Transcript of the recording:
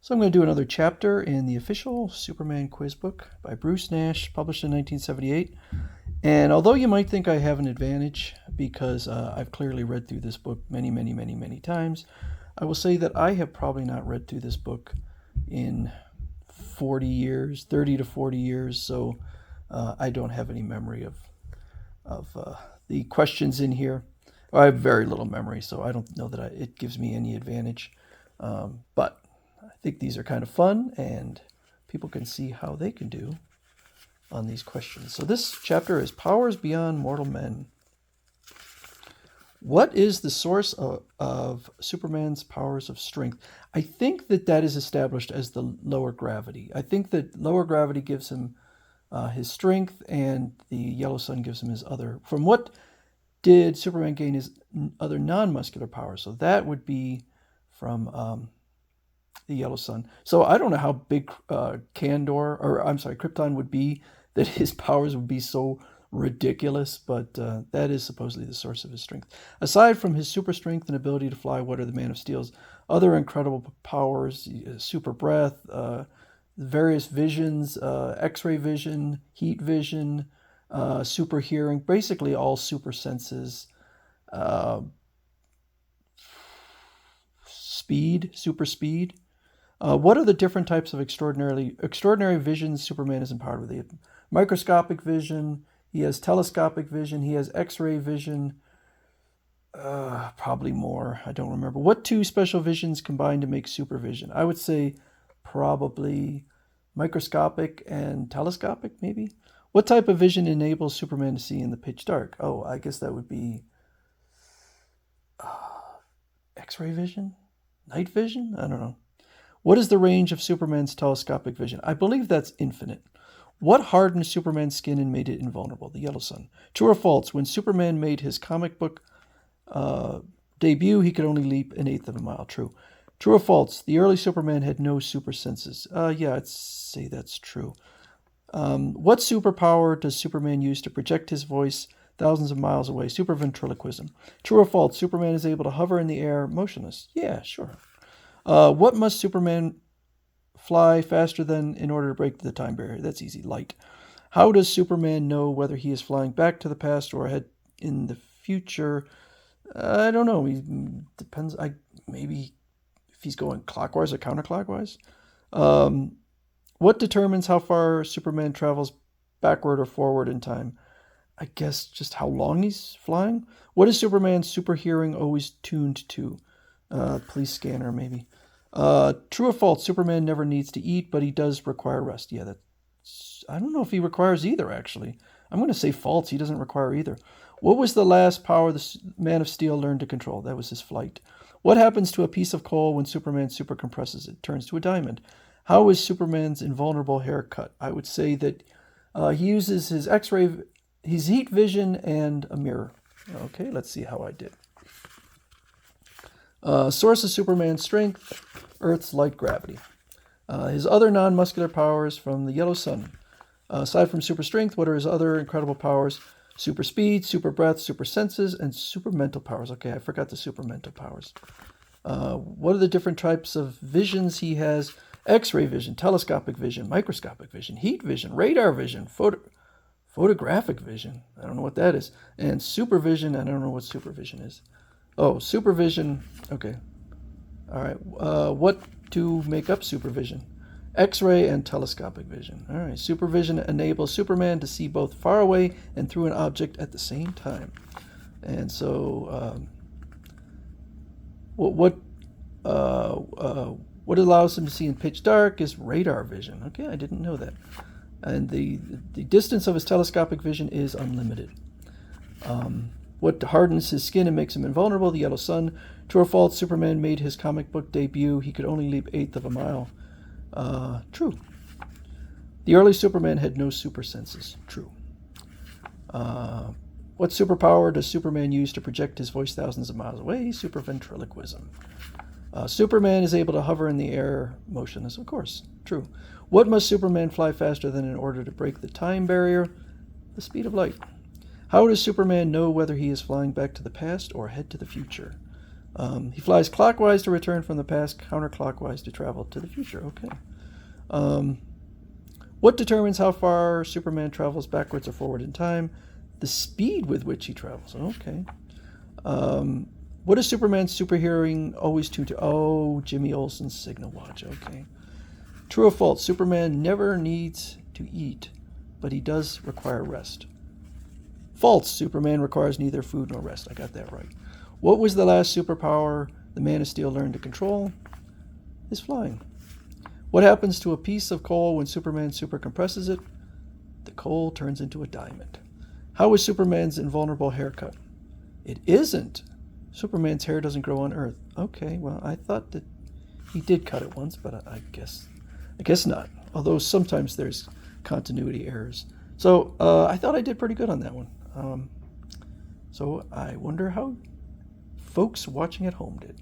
So I'm going to do another chapter in the official Superman quiz book by Bruce Nash, published in 1978. And although you might think I have an advantage because I've clearly read through this book many times, I will say that I have probably not read through this book in 40 years, 30 to 40 years, so I don't have any memory of the questions in here. I have very little memory, so I don't know that it gives me any advantage. But I think these are kind of fun, and people can see how they can do on these questions. So this chapter is Powers Beyond Mortal Men. What is the source of Superman's powers of strength? I think that is established as the lower gravity. I think that lower gravity gives him his strength, and the yellow sun gives him his other. From what did Superman gain his other non-muscular powers? So that would be from the yellow sun. So I don't know how big Krypton would be that his powers would be so ridiculous, but that is supposedly the source of his strength. Aside from his super strength and ability to fly, what are the Man of Steel's other incredible powers? Super breath, various visions, X-ray vision, heat vision, super hearing, basically all super senses, super speed. What are the different types of extraordinary visions Superman is empowered with? He has microscopic vision, he has telescopic vision, he has X-ray vision, probably more, I don't remember. What two special visions combine to make supervision? I would say probably microscopic and telescopic, maybe. What type of vision enables Superman to see in the pitch dark? Oh, I guess that would be X-ray vision? Night vision? I don't know. What is the range of Superman's telescopic vision? I believe that's infinite. What hardened Superman's skin and made it invulnerable? The yellow sun. True or false? When Superman made his comic book debut, he could only leap an eighth of a mile. True. True or false? The early Superman had no super senses. Yeah, I'd say that's true. What superpower does Superman use to project his voice thousands of miles away? Super ventriloquism. True or false? Superman is able to hover in the air motionless. Yeah, sure. What must Superman fly faster than in order to break the time barrier? That's easy. Light. How does Superman know whether he is flying back to the past or ahead in the future? I don't know. He depends. Maybe if he's going clockwise or counterclockwise. What determines how far Superman travels backward or forward in time? I guess just how long he's flying. What is Superman's super hearing always tuned to? Police scanner, maybe. True or false? Superman never needs to eat, but he does require rest. Yeah, I don't know if he requires either, actually. I'm going to say false. He doesn't require either. What was the last power the Man of Steel learned to control? That was his flight. What happens to a piece of coal when Superman super compresses it? Turns to a diamond. How is Superman's invulnerable hair cut? I would say that he uses his X-ray, his heat vision, and a mirror. Okay, let's see how I did. Source of Superman's strength, Earth's light gravity. His other non-muscular powers from the yellow sun. Aside from super strength, what are his other incredible powers? Super speed, super breath, super senses, and super mental powers. Okay, I forgot the super mental powers. What are the different types of visions he has? X-ray vision, telescopic vision, microscopic vision, heat vision, radar vision, photographic vision. I don't know what that is. And supervision, I don't know what supervision is. Oh, supervision. Okay. All right. What to make up supervision? X-ray and telescopic vision. All right. Supervision enables Superman to see both far away and through an object at the same time. And so, what allows him to see in pitch dark is radar vision. Okay, I didn't know that. And the distance of his telescopic vision is unlimited. What hardens his skin and makes him invulnerable? The yellow sun. True or false? Superman made his comic book debut. He could only leap eighth of a mile. True. The early Superman had no super senses. True. What superpower does Superman use to project his voice thousands of miles away? Super ventriloquism. Superman is able to hover in the air motionless. Of course. True. What must Superman fly faster than in order to break the time barrier? The speed of light. How does Superman know whether he is flying back to the past or ahead to the future? He flies clockwise to return from the past, counterclockwise to travel to the future. Okay. What determines how far Superman travels backwards or forward in time? The speed with which he travels. Okay. What is Superman's super hearing always tuned to? Oh, Jimmy Olsen's signal watch. Okay. True or false? Superman never needs to eat, but he does require rest. False. Superman requires neither food nor rest. I got that right. What was the last superpower the Man of Steel learned to control? His flying. What happens to a piece of coal when Superman super compresses it? The coal turns into a diamond. How is Superman's invulnerable haircut? It isn't. Superman's hair doesn't grow on Earth. Okay, well, I thought that he did cut it once, but I guess not. Although sometimes there's continuity errors. So I thought I did pretty good on that one. So I wonder how folks watching at home did.